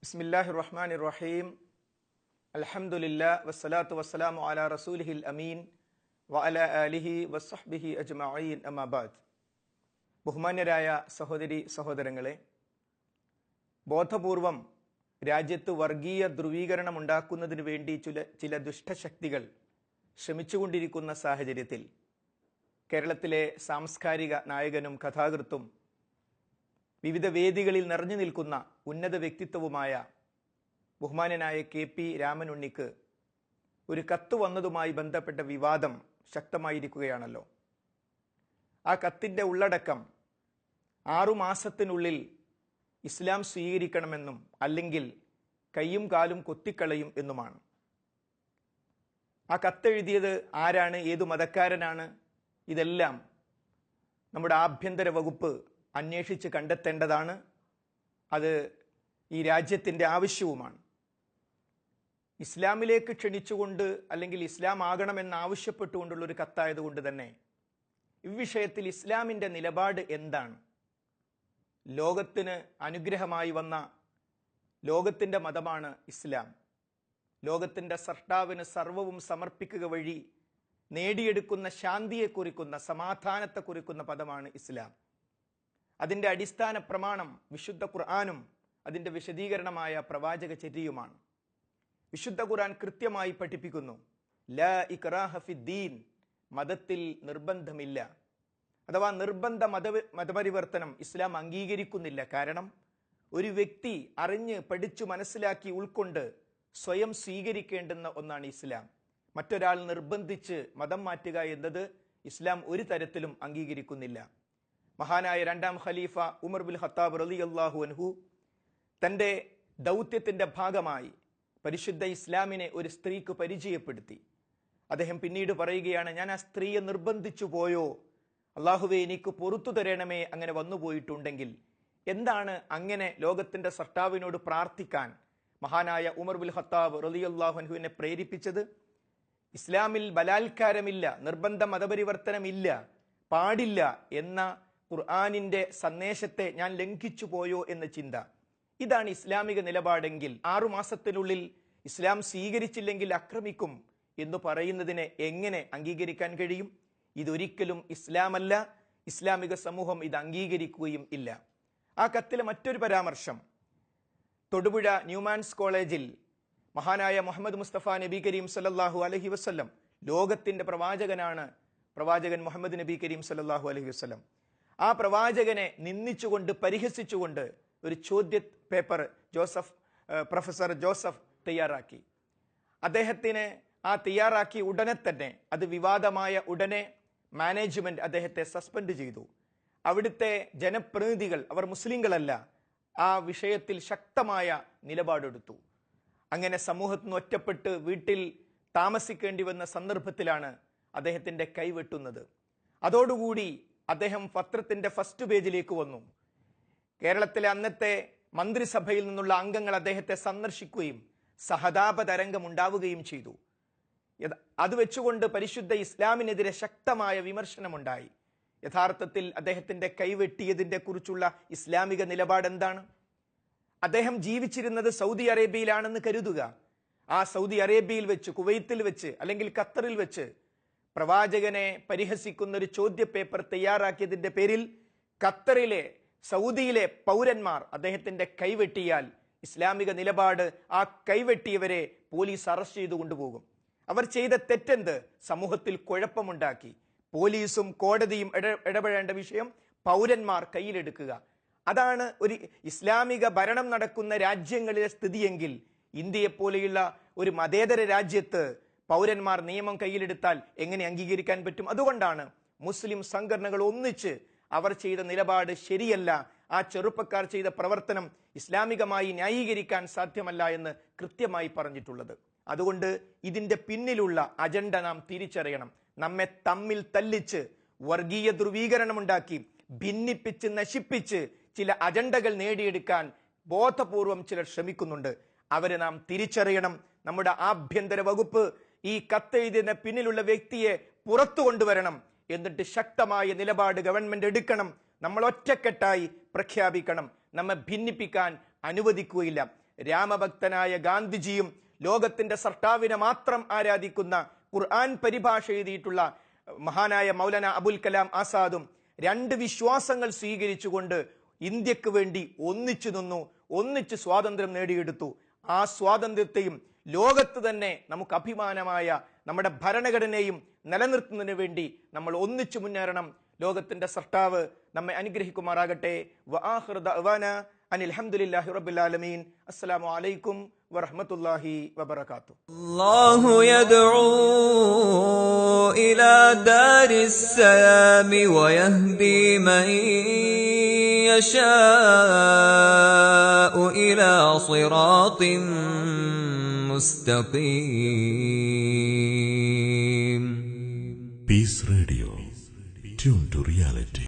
ബിസ്മില്ലാഹിർ റഹ്മാനിർ റഹീം. അൽഹംദുലില്ലാഹ് വസ്സലാത്തു വസ്സലാമു അലാ റസൂലിഹിൽ അമീൻ വഅലാ ആലിഹി വസ്സഹ്ബിഹി അജ്മഈൻ. അമ്മാ ബഅദ്. ബഹുമാന്യരായ സഹോദരി സഹോദരങ്ങളെ, ബോധപൂർവം രാജ്യത്ത് വർഗീയ ധ്രുവീകരണം ഉണ്ടാക്കുന്നതിന് വേണ്ടി ചില ദുഷ്ടശക്തികൾ ശ്രമിച്ചുകൊണ്ടിരിക്കുന്ന സാഹചര്യത്തിൽ കേരളത്തിലെ സാംസ്കാരിക നായകനും കഥാകൃത്തും വിവിധ വേദികളിൽ നിറഞ്ഞു നിൽക്കുന്ന ഉന്നത വ്യക്തിത്വവുമായ ബഹുമാന്യനായ KP രാമനുണ്ണിക്ക് ഒരു കത്ത് വന്നതുമായി ബന്ധപ്പെട്ട വിവാദം ശക്തമായിരിക്കുകയാണല്ലോ. ആ കത്തിൻ്റെ ഉള്ളടക്കം 6 മാസത്തിനുള്ളിൽ ഇസ്ലാം സ്വീകരിക്കണമെന്നും അല്ലെങ്കിൽ കയ്യും കാലും കൊത്തിക്കളയും എന്നുമാണ്. ആ കത്തെഴുതിയത് ആരാണ്, ഏതു മതക്കാരനാണ്, ഇതെല്ലാം നമ്മുടെ ആഭ്യന്തര വകുപ്പ് അന്വേഷിച്ച് കണ്ടെത്തേണ്ടതാണ്. അത് ഈ രാജ്യത്തിൻ്റെ ആവശ്യവുമാണ്. ഇസ്ലാമിലേക്ക് ക്ഷണിച്ചുകൊണ്ട് അല്ലെങ്കിൽ ഇസ്ലാം ആകണമെന്ന് ആവശ്യപ്പെട്ടുകൊണ്ടുള്ള ഒരു കത്തായതുകൊണ്ട് തന്നെ ഇവിഷയത്തിൽ ഇസ്ലാമിൻ്റെ നിലപാട് എന്താണ്? ലോകത്തിന് അനുഗ്രഹമായി വന്ന ലോകത്തിൻ്റെ മതമാണ് ഇസ്ലാം. ലോകത്തിൻ്റെ സൃഷ്ടാവിന് സർവവും സമർപ്പിക്കുക വഴി നേടിയെടുക്കുന്ന ശാന്തിയെ കുറിക്കുന്ന, സമാധാനത്തെ കുറിക്കുന്ന പദമാണ് ഇസ്ലാം. അതിൻ്റെ അടിസ്ഥാന പ്രമാണം വിശുദ്ധ ഖുർആനും അതിൻ്റെ വിശദീകരണമായ പ്രവാചക ചര്യയുമാണ്. വിശുദ്ധ ഖുർആൻ കൃത്യമായി പഠിപ്പിക്കുന്നു, ലാ ഇക്റാഹ ഫിദ്ദീൻ, മതത്തിൽ നിർബന്ധമില്ല. അഥവാ നിർബന്ധ മതപരിവർത്തനം ഇസ്ലാം അംഗീകരിക്കുന്നില്ല. കാരണം ഒരു വ്യക്തി അറിഞ്ഞ് പഠിച്ചു മനസ്സിലാക്കി ഉൾക്കൊണ്ട് സ്വയം സ്വീകരിക്കേണ്ടുന്ന ഒന്നാണ് ഇസ്ലാം. മറ്റൊരാൾ നിർബന്ധിച്ച് മതം മാറ്റുക എന്നത് ഇസ്ലാം ഒരു തരത്തിലും അംഗീകരിക്കുന്നില്ല. മഹാനായ 2ാം ഖലീഫ ഉമർ ബിൻ ഖത്താബ് റളിയല്ലാഹു അൻഹു തൻ്റെ ദൗത്യത്തിൻ്റെ ഭാഗമായി പരിശുദ്ധ ഇസ്ലാമിനെ ഒരു സ്ത്രീക്ക് പരിചയപ്പെടുത്തി. അദ്ദേഹം പിന്നീട് പറയുകയാണ്, ഞാൻ ആ സ്ത്രീയെ നിർബന്ധിച്ചു പോയോ? അള്ളാഹുവേ, എനിക്ക് പുറത്തു തരണമേ അങ്ങനെ വന്നുപോയിട്ടുണ്ടെങ്കിൽ. എന്താണ് അങ്ങനെ ലോകത്തിൻ്റെ സൃഷ്ടാവിനോട് പ്രാർത്ഥിക്കാൻ മഹാനായ ഉമർ ബിൻ ഖത്താബ് റളിയല്ലാഹു അൻഹുവിനെ പ്രേരിപ്പിച്ചത്? ഇസ്ലാമിൽ ബലാത്കാരമില്ല, നിർബന്ധ മതപരിവർത്തനമില്ല, പാടില്ല എന്ന ഖുർആനിന്റെ സന്ദേശത്തെ ഞാൻ ലംഘിച്ചു പോയോ എന്ന ചിന്ത. ഇതാണ് ഇസ്ലാമിക നിലപാടെങ്കിൽ 6 മാസത്തിനുള്ളിൽ ഇസ്ലാം സ്വീകരിച്ചില്ലെങ്കിൽ ആക്രമിക്കും എന്ന് പറയുന്നതിനെ എങ്ങനെ അംഗീകരിക്കാൻ കഴിയും? ഇതൊരിക്കലും ഇസ്ലാമല്ല. ഇസ്ലാമിക സമൂഹം ഇത് അംഗീകരിക്കുകയും ഇല്ല. ആ കത്തിലെ മറ്റൊരു പരാമർശം, തൊടുപുഴ ന്യൂമാൻസ് കോളേജിൽ മഹാനായ മുഹമ്മദ് മുസ്തഫ നബി കരീം സല്ലല്ലാഹു അലൈഹി വസല്ലം, ലോകത്തിന്റെ പ്രവാചകനാണ് പ്രവാചകൻ മുഹമ്മദ് നബി കരീം സല്ലല്ലാഹു അലൈഹി വസല്ലം. ആ പ്രവാചകനെ നിന്ദിച്ചുകൊണ്ട് പരിഹസിച്ചുകൊണ്ട് ഒരു ചോദ്യ പേപ്പർ പ്രൊഫസർ ജോസഫ് തയ്യാറാക്കി. അദ്ദേഹത്തിന് ആ തയ്യാറാക്കി ഉടനെ തന്നെ, അത് വിവാദമായ ഉടനെ മാനേജ്മെന്റ് അദ്ദേഹത്തെ സസ്പെൻഡ് ചെയ്തു. അവിടുത്തെ ജനപ്രതിനിധികൾ, അവർ മുസ്ലിങ്ങളല്ല, ആ വിഷയത്തിൽ ശക്തമായ നിലപാടെടുത്തു. അങ്ങനെ സമൂഹത്തിൽ നിന്ന് ഒറ്റപ്പെട്ട് വീട്ടിൽ താമസിക്കേണ്ടി വന്ന സന്ദർഭത്തിലാണ് അദ്ദേഹത്തിൻ്റെ കൈവെട്ടുന്നത്. അതോടുകൂടി അദ്ദേഹം പത്രത്തിൻ്റെ ഫസ്റ്റ് പേജിലേക്ക് വന്നു. കേരളത്തിലെ അന്നത്തെ മന്ത്രിസഭയിൽ നിന്നുള്ള അംഗങ്ങൾ അദ്ദേഹത്തെ സന്ദർശിക്കുകയും സഹതാപ തരംഗം ഉണ്ടാവുകയും ചെയ്തു. അത് വെച്ചുകൊണ്ട് പരിശുദ്ധ ഇസ്ലാമിനെതിരെ ശക്തമായ വിമർശനമുണ്ടായി. യഥാർത്ഥത്തിൽ അദ്ദേഹത്തിൻ്റെ കൈവെട്ടിയതിനെ കുറിച്ചുള്ള ഇസ്ലാമിക നിലപാട് എന്താണ്? അദ്ദേഹം ജീവിച്ചിരുന്നത് സൗദി അറേബ്യയിലാണെന്ന് കരുതുക. ആ സൗദി അറേബ്യയിൽ വെച്ച്, കുവൈത്തിൽ വെച്ച് അല്ലെങ്കിൽ ഖത്തറിൽ വെച്ച് പ്രവാചകനെ പരിഹസിക്കുന്ന ഒരു ചോദ്യ പേപ്പർ തയ്യാറാക്കിയതിന്റെ പേരിൽ ഖത്തറിലെ, സൗദിയിലെ പൗരന്മാർ അദ്ദേഹത്തിന്റെ കൈവെട്ടിയാൽ ഇസ്ലാമിക നിലപാട് ആ കൈവെട്ടിയവരെ പോലീസ് അറസ്റ്റ് ചെയ്തു കൊണ്ടുപോകും. അവർ ചെയ്ത തെറ്റെന്ത്? സമൂഹത്തിൽ കുഴപ്പമുണ്ടാക്കി. പോലീസും കോടതിയും ഇടപെടേണ്ട വിഷയം പൗരന്മാർ കയ്യിലെടുക്കുക. അതാണ് ഒരു ഇസ്ലാമിക ഭരണം നടക്കുന്ന രാജ്യങ്ങളിലെ സ്ഥിതിയെങ്കിൽ ഇന്ത്യയെപ്പോലെയുള്ള ഒരു മതേതര രാജ്യത്ത് പൗരന്മാർ നിയമം കയ്യിലെടുത്താൽ എങ്ങനെ അംഗീകരിക്കാൻ പറ്റും? അതുകൊണ്ടാണ് മുസ്ലിം സംഘടനകൾ ഒന്നിച്ച് അവർ ചെയ്ത നിലപാട് ശരിയല്ല, ആ ചെറുപ്പക്കാർ ചെയ്ത പ്രവർത്തനം ഇസ്ലാമികമായി ന്യായീകരിക്കാൻ സാധ്യമല്ല എന്ന് കൃത്യമായി പറഞ്ഞിട്ടുള്ളത്. അതുകൊണ്ട് ഇതിന്റെ പിന്നിലുള്ള അജണ്ട നാം തിരിച്ചറിയണം. നമ്മെ തമ്മിൽ തല്ലിച്ച് വർഗീയ ധ്രുവീകരണമുണ്ടാക്കി ഭിന്നിപ്പിച്ച് നശിപ്പിച്ച് ചില അജണ്ടകൾ നേടിയെടുക്കാൻ ബോധപൂർവം ചിലർ ശ്രമിക്കുന്നുണ്ട്. അവരെ നാം തിരിച്ചറിയണം. നമ്മുടെ ആഭ്യന്തര വകുപ്പ് ഈ കത്തെഴുതിയതിന് പിന്നിലുള്ള വ്യക്തിയെ പുറത്തു കൊണ്ടുവരണം. എന്നിട്ട് ശക്തമായ നിലപാട് ഗവൺമെന്റ് എടുക്കണം. നമ്മൾ ഒറ്റക്കെട്ടായി പ്രഖ്യാപിക്കണം. നമ്മെ ഭിന്നിപ്പിക്കാൻ അനുവദിക്കുകയില്ല. രാമഭക്തനായ ഗാന്ധിജിയും ലോകത്തിന്റെ സർട്ടാവിനെ മാത്രം ആരാധിക്കുന്ന ഖുർആൻ പരിഭാഷ എഴുതിയിട്ടുള്ള മഹാനായ മൗലാന അബുൽ കലാം ആസാദും രണ്ട് വിശ്വാസങ്ങൾ സ്വീകരിച്ചുകൊണ്ട് ഇന്ത്യക്ക് വേണ്ടി ഒന്നിച്ചു നിന്നു, ഒന്നിച്ച് സ്വാതന്ത്ര്യം നേടിയെടുത്തു. ആ സ്വാതന്ത്ര്യത്തെയും ലോകത്ത് തന്നെ നമുക്ക് അഭിമാനമായ നമ്മുടെ ഭരണഘടനയും നിലനിർത്തുന്നതിന് വേണ്ടി നമ്മൾ ഒന്നിച്ചു മുന്നേറണം. ലോകത്തിന്റെ സർട്ടാവ് നമ്മെ അനുഗ്രഹിക്കുമാറാകട്ടെ. വആഖിറു ദഅ്വാനാ അനിൽ ഹംദുലില്ലാഹി റബ്ബിൽ ആലമീൻ. അസ്സലാമു അലൈക്കും വറഹ്മത്തുള്ളാഹി വബറകാതുഹു. അല്ലാഹു യദ്ഉ ഇലാ ദാരിസ് സലാം വയഹ്ദി മൻ യശാഉ ഇലാ സിറാത്തിൻ മുസ്തഖീം. Peace Radio. Tune to reality.